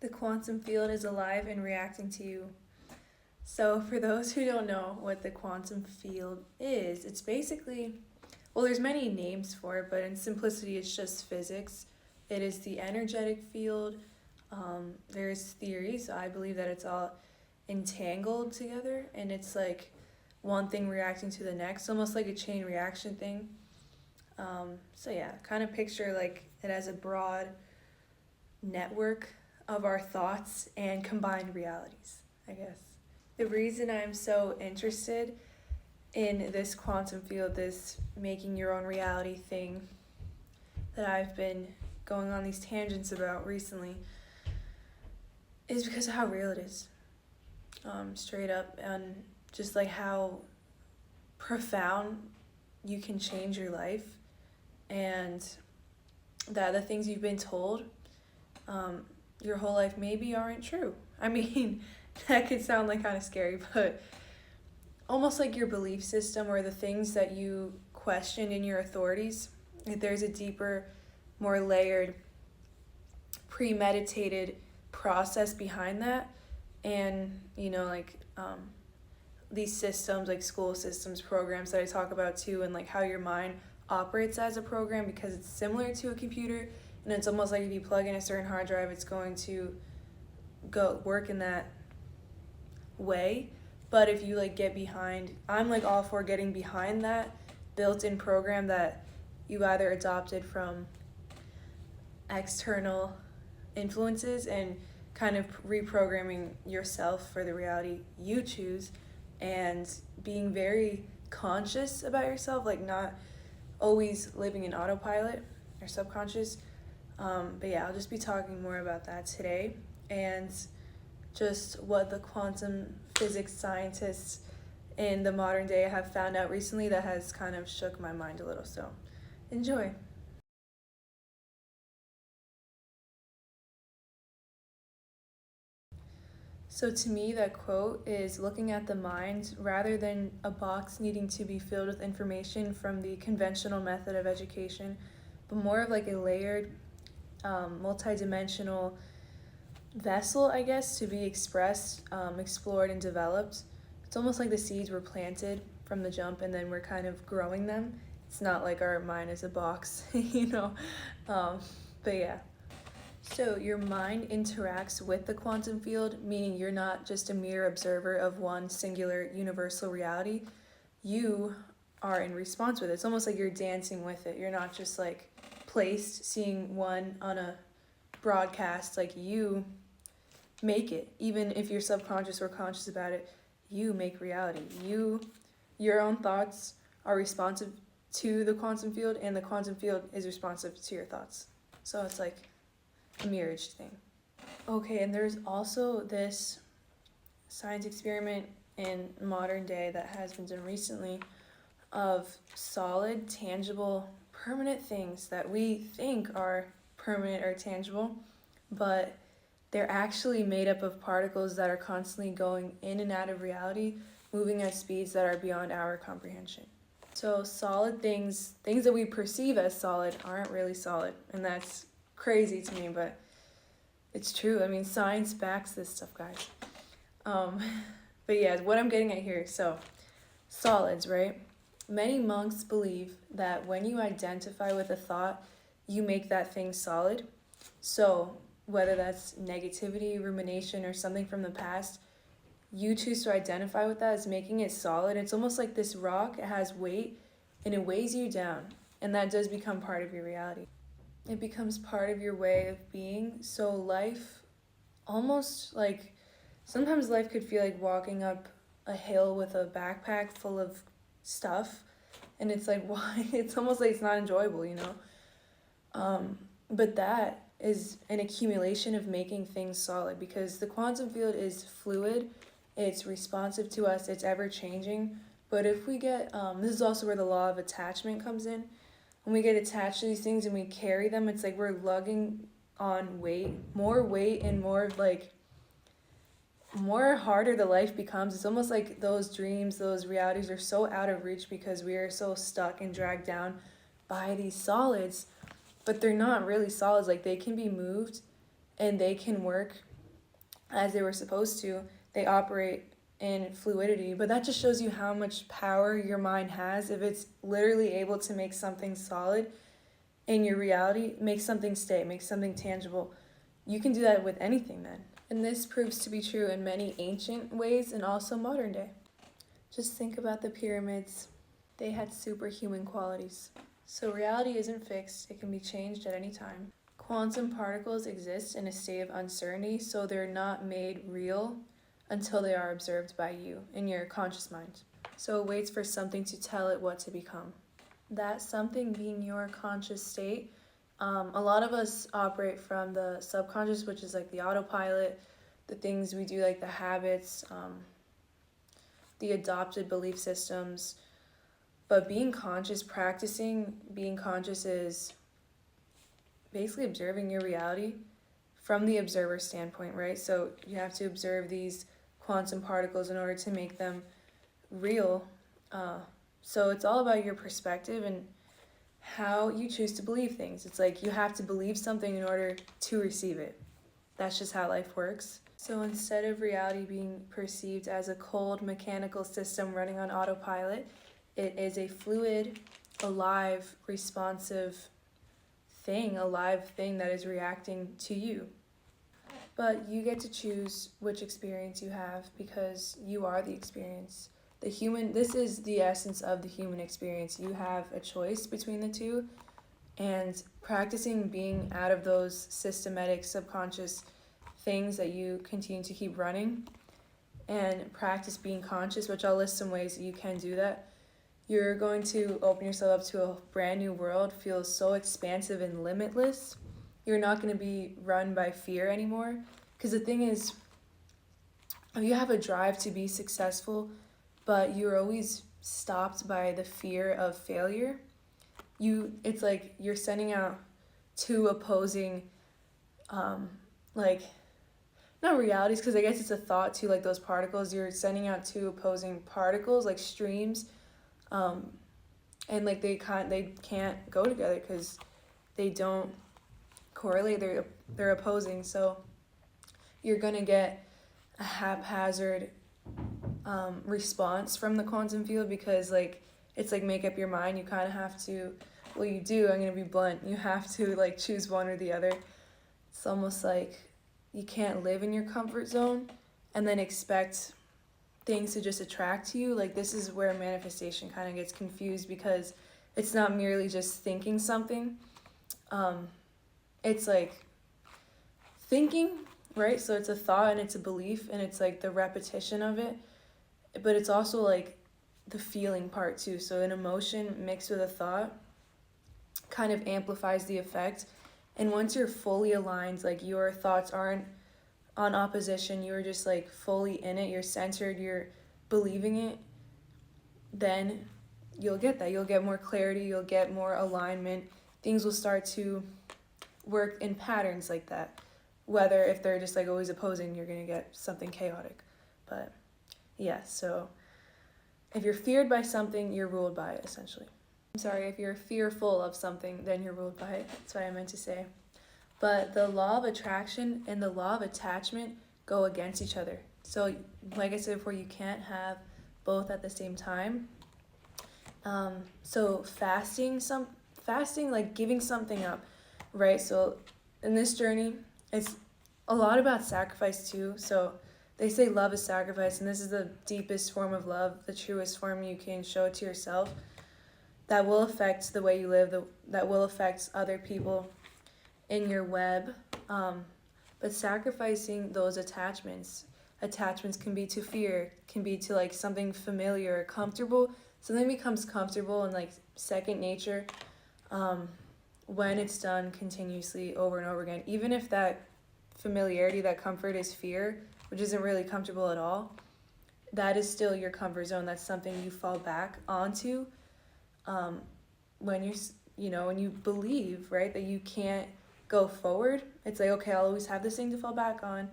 The quantum field is alive and reacting to you. So, for those who don't know what the quantum field is, it's basically, well, there's many names for it, but in simplicity, it's just physics. It is the energetic field. There's theories. I believe that it's all entangled together, and it's like one thing reacting to the next, almost like a chain reaction thing. So, yeah, kind of picture like it as a broad network of our thoughts and combined realities, I guess. The reason I'm so interested in this quantum field, this making your own reality thing that I've been going on these tangents about recently, is because of how real it is. Straight up, and just like how profound you can change your life, and that the things you've been told your whole life maybe aren't true. I mean, that could sound like kind of scary, but almost like your belief system or the things that you questioned in your authorities, if there's a deeper, more layered, premeditated process behind that. And, these systems, like school systems, programs that I talk about too, and like how your mind operates as a program, because it's similar to a computer, and it's almost like if you plug in a certain hard drive, it's going to go work in that way. But if you like get behind, I'm like all for getting behind that built-in program that you either adopted from external influences and kind of reprogramming yourself for the reality you choose, and being very conscious about yourself, like not always living in autopilot or subconscious. But yeah, I'll just be talking more about that today, and just what the quantum physics scientists in the modern day have found out recently that has kind of shook my mind a little. So enjoy. So to me, that quote is looking at the mind rather than a box needing to be filled with information from the conventional method of education, but more of like a layered, multidimensional vessel, I guess, to be expressed, explored, and developed. It's almost like the seeds were planted from the jump, and then we're kind of growing them. It's not like our mind is a box, you know. But yeah. So your mind interacts with the quantum field, meaning you're not just a mere observer of one singular universal reality. You are in response with it. It's almost like you're dancing with it. You're not just like placed seeing one on a broadcast. Like you make it. Even if you're subconscious or conscious about it, you make reality. Your own thoughts are responsive to the quantum field, and the quantum field is responsive to your thoughts. So it's like a mirrored thing. Okay, and there's also this science experiment in modern day that has been done recently of solid, tangible, permanent things that we think are permanent or tangible, but they're actually made up of particles that are constantly going in and out of reality, moving at speeds that are beyond our comprehension. So solid things that we perceive as solid aren't really solid, and that's crazy to me, but it's true. I mean, science backs this stuff, guys. But yeah, what I'm getting at here, so solids, right? Many monks believe that when you identify with a thought, you make that thing solid. So whether that's negativity, rumination, or something from the past, you choose to identify with that as making it solid. It's almost like this rock, it has weight, and it weighs you down, and that does become part of your reality. It becomes part of your way of being. So life, almost like, sometimes life could feel like walking up a hill with a backpack full of stuff, and it's like, why? It's almost like it's not enjoyable, you know? But that is an accumulation of making things solid, because the quantum field is fluid, it's responsive to us, it's ever changing. But if we get, this is also where the law of attachment comes in. When we get attached to these things and we carry them, it's like we're lugging on weight and more like, more harder the life becomes. It's almost like those dreams, those realities are so out of reach because we are so stuck and dragged down by these solids, but they're not really solids. Like they can be moved and they can work as they were supposed to. They operate in fluidity, but that just shows you how much power your mind has if it's literally able to make something solid in your reality, make something stay, make something tangible. You can do that with anything then. And this proves to be true in many ancient ways and also modern day. Just think about the pyramids. They had superhuman qualities. So reality isn't fixed, it can be changed at any time. Quantum particles exist in a state of uncertainty, so they're not made real until they are observed by you in your conscious mind. So it waits for something to tell it what to become. That something being your conscious state. A lot of us operate from the subconscious, which is like the autopilot, the things we do, like the habits, the adopted belief systems. But being conscious, practicing being conscious is basically observing your reality from the observer standpoint, right? So you have to observe these quantum particles in order to make them real. So it's all about your perspective and how you choose to believe things. It's like you have to believe something in order to receive it. That's just how life works. So instead of reality being perceived as a cold mechanical system running on autopilot, it is a fluid, alive, responsive thing, a live thing that is reacting to you. But you get to choose which experience you have because you are the experience. This is the essence of the human experience. You have a choice between the two, and practicing being out of those systematic subconscious things that you continue to keep running and practice being conscious, which I'll list some ways that you can do that. You're going to open yourself up to a brand new world, feel so expansive and limitless. You're not going to be run by fear anymore. Because the thing is, if you have a drive to be successful, but you're always stopped by the fear of failure, it's like you're sending out two opposing, not realities, because I guess it's a thought too, like those particles. You're sending out two opposing particles, like streams, and like they can't go together because they don't correlate. They're opposing. So you're gonna get a haphazard response from the quantum field because like it's like make up your mind. You kind of have to. Well, you do. I'm gonna be blunt. You have to like choose one or the other. It's almost like you can't live in your comfort zone and then expect things to just attract you. Like this is where manifestation kind of gets confused because it's not merely just thinking something. It's like thinking, right? So it's a thought and it's a belief and it's like the repetition of it, but it's also like the feeling part too. So an emotion mixed with a thought kind of amplifies the effect. And once you're fully aligned, like your thoughts aren't on opposition, you're just like fully in it, you're centered, you're believing it, then you'll get that. You'll get more clarity, you'll get more alignment. Things will start to work in patterns like that. Whether if they're just like always opposing, you're going to get something chaotic. But yeah, so if you're feared by something, you're ruled by it essentially. I'm sorry, if you're fearful of something, then you're ruled by it. That's what I meant to say. But the law of attraction and the law of attachment go against each other. So like I said before, you can't have both at the same time. So fasting, like giving something up, right? So in this journey, it's a lot about sacrifice too. So they say love is sacrifice, and this is the deepest form of love, the truest form you can show it to yourself. That will affect the way you live, that will affect other people in your web. But sacrificing those attachments can be to fear, can be to like something familiar or comfortable. Something becomes comfortable and like second nature when it's done continuously over and over again. Even if that familiarity, that comfort is fear, which isn't really comfortable at all, that is still your comfort zone. That's something you fall back onto when you believe, right, that you can't go forward. It's like, okay, I'll always have this thing to fall back on.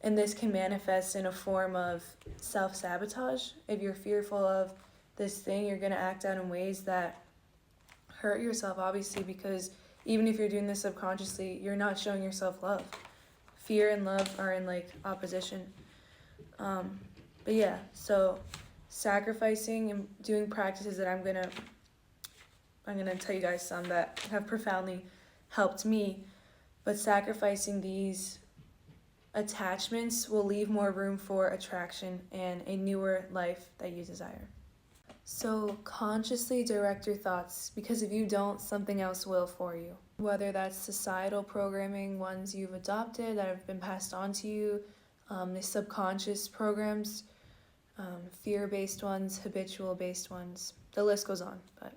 And this can manifest in a form of self-sabotage. If you're fearful of this thing, you're going to act out in ways that hurt yourself, obviously, because even if you're doing this subconsciously, you're not showing yourself love. fear and love are in like opposition. But yeah, so sacrificing and doing practices that I'm gonna tell you guys some that have profoundly helped me, but sacrificing these attachments will leave more room for attraction and a newer life that you desire. So consciously direct your thoughts, because if you don't, something else will for you. Whether that's societal programming, ones you've adopted that have been passed on to you, the subconscious programs, fear-based ones, habitual-based ones. The list goes on, but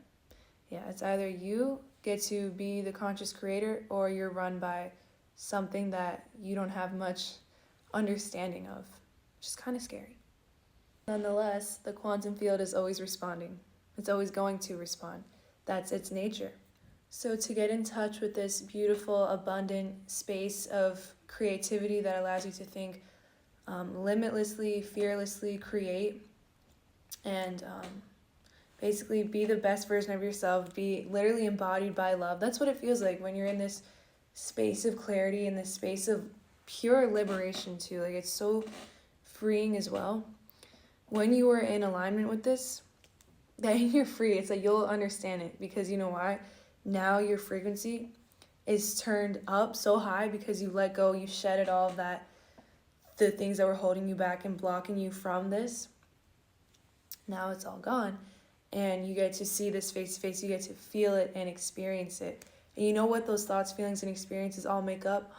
yeah, it's either you get to be the conscious creator or you're run by something that you don't have much understanding of, which is kind of scary. Nonetheless, the quantum field is always responding. It's always going to respond. That's its nature. So to get in touch with this beautiful, abundant space of creativity that allows you to think limitlessly, fearlessly, create, and basically be the best version of yourself, be literally embodied by love. That's what it feels like when you're in this space of clarity, in this space of pure liberation too. Like, it's so freeing as well. When you are in alignment with this, then you're free. It's like you'll understand it, because you know why? Now your frequency is turned up so high because you let go, you shedded all of that, the things that were holding you back and blocking you from this. Now it's all gone, and you get to see this face to face. You get to feel it and experience it. And you know what those thoughts, feelings, and experiences all make up?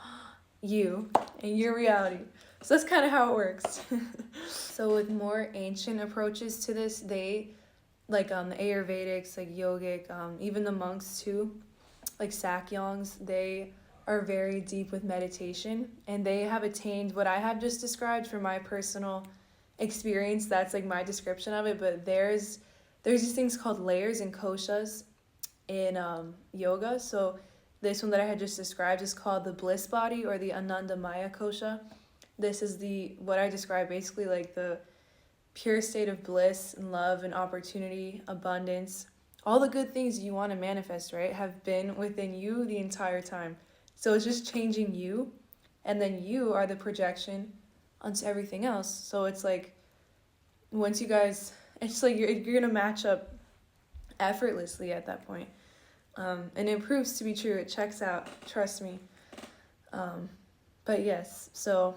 You and your reality. So that's kind of how it works. So with more ancient approaches to this, they, like the Ayurvedics, like yogic, even the monks too, like Sakyongs, they are very deep with meditation, and they have attained what I have just described from my personal experience. That's like my description of it, but there's these things called layers and koshas in yoga. So this one that I had just described is called the bliss body, or the Anandamaya kosha. This is what I describe, basically like the pure state of bliss and love and opportunity, abundance. All the good things you want to manifest, right, have been within you the entire time. So it's just changing you, and then you are the projection onto everything else. So it's like, once you guys, it's like you're going to match up effortlessly at that point. And it proves to be true. It checks out, trust me. But yes, so,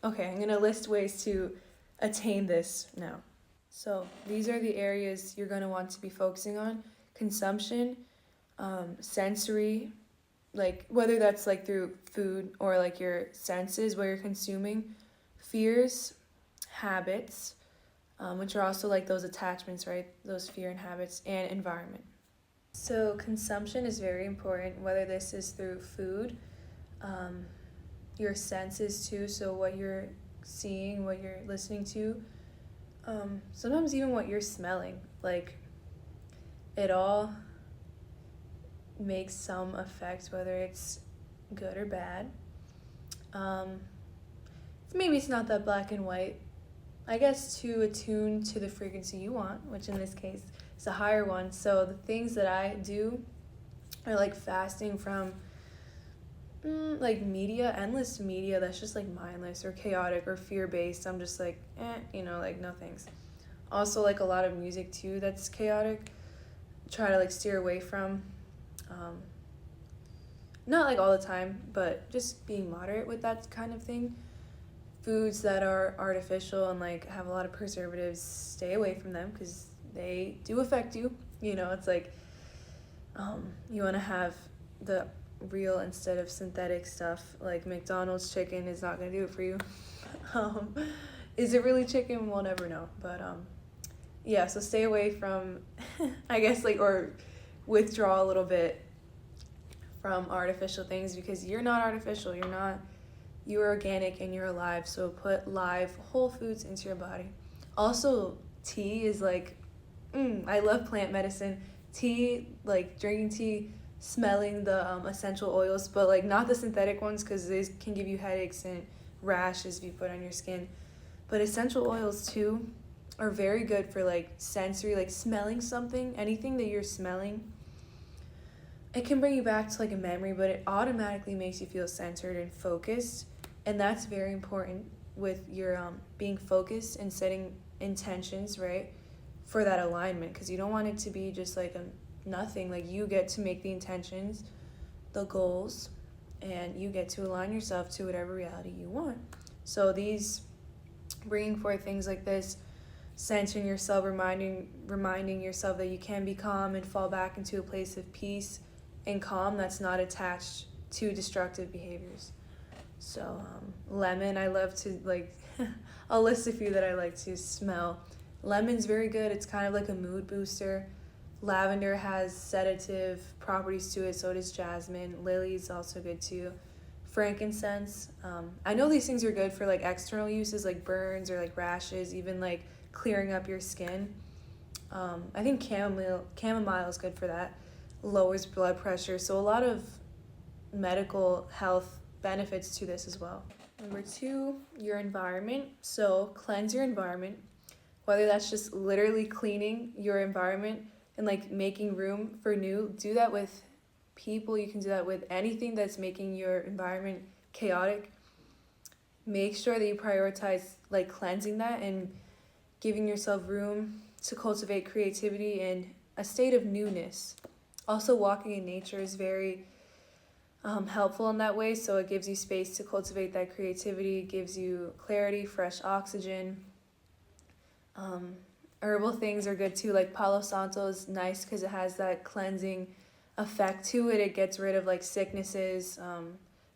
okay, I'm going to list ways to attain this now. So these are the areas you're going to want to be focusing on: consumption, sensory, like whether that's like through food or like your senses, where you're consuming; fears, habits, which are also like those attachments, right? Those fear and habits; and environment. So consumption is very important, whether this is through food, your senses too, so what you're seeing, what you're listening to, sometimes even what you're smelling. Like, it all makes some effect, whether it's good or bad. Maybe it's not that black and white. I guess to attune to the frequency you want, which in this case is a higher one. So the things that I do are like fasting from like media, endless media that's just like mindless or chaotic or fear-based. I'm just like, like no thanks. Also like a lot of music too that's chaotic. Try to like steer away from. Not like all the time, but just being moderate with that kind of thing. Foods that are artificial and like have a lot of preservatives, stay away from them, because they do affect you. It's like you want to have the real instead of synthetic stuff. Like McDonald's chicken is not going to do it for you. Is it really chicken? We'll never know. But yeah, so stay away from I guess like, or withdraw a little bit from artificial things, because you're not artificial. You are organic and you're alive. So put live whole foods into your body. Also, tea is like, I love plant medicine. Tea, like drinking tea, smelling the essential oils, but like not the synthetic ones, because they can give you headaches and rashes if you put on your skin. But essential oils too are very good for like sensory, like smelling something, anything that you're smelling. It can bring you back to like a memory, but it automatically makes you feel centered and focused. And that's very important with your being focused and setting intentions, right, for that alignment, because you don't want it to be just like a nothing. Like, you get to make the intentions, the goals, and you get to align yourself to whatever reality you want. So these bringing forth things like this, centering yourself, reminding yourself that you can be calm and fall back into a place of peace and calm that's not attached to destructive behaviors. So lemon, I love to, like, I'll list a few that I like to smell. Lemon's very good. It's kind of like a mood booster. Lavender has sedative properties to it, so does jasmine. Lily's also good too. Frankincense. I know these things are good for like external uses, like burns or like rashes, even like clearing up your skin. I think chamomile is good for that. Lowers blood pressure. So a lot of medical health benefits to this as well. Number 2, your environment. So cleanse your environment, whether that's just literally cleaning your environment and like making room for new. Do that with people. You can do that with anything that's making your environment chaotic. Make sure that you prioritize like cleansing that and giving yourself room to cultivate creativity and a state of newness. Also, walking in nature is very helpful in that way. So it gives you space to cultivate that creativity, gives you clarity, fresh oxygen. Herbal things are good too, like Palo Santo is nice because it has that cleansing effect to it. It gets rid of like sicknesses.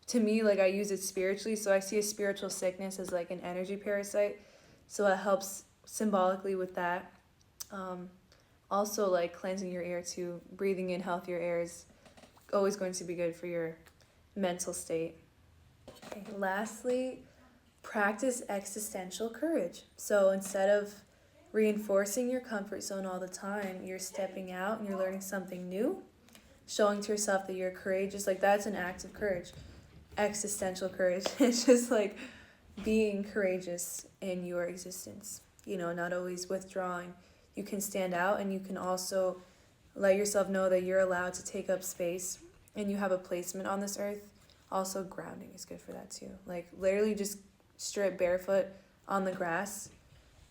To me, like, I use it spiritually, so I see a spiritual sickness as like an energy parasite, so it helps symbolically with that. Also, like cleansing your air too, breathing in healthier air is always going to be good for your mental state. Okay, lastly, practice existential courage. So instead of reinforcing your comfort zone all the time, you're stepping out and you're learning something new, showing to yourself that you're courageous. Like, that's an act of courage. Existential courage. It's just like being courageous in your existence, not always withdrawing. You can stand out, and you can also let yourself know that you're allowed to take up space and you have a placement on this earth. Also, grounding is good for that too. Like, literally just strip barefoot on the grass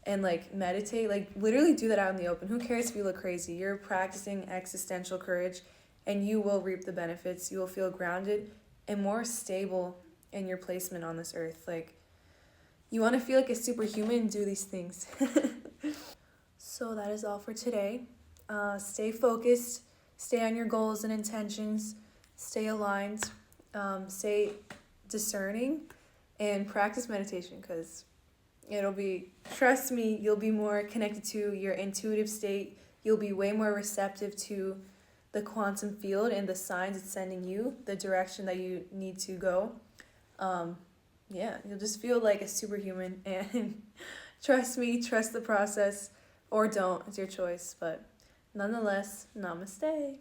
and like meditate. Like, literally do that out in the open. Who cares if you look crazy? You're practicing existential courage, and you will reap the benefits. You will feel grounded and more stable in your placement on this earth. Like, you want to feel like a superhuman, do these things. So that is all for today. Stay focused, stay on your goals and intentions, stay aligned, stay discerning, and practice meditation, because trust me, you'll be more connected to your intuitive state. You'll be way more receptive to the quantum field and the signs it's sending you, the direction that you need to go. You'll just feel like a superhuman, and trust me, trust the process, or don't. It's your choice. But nonetheless, namaste.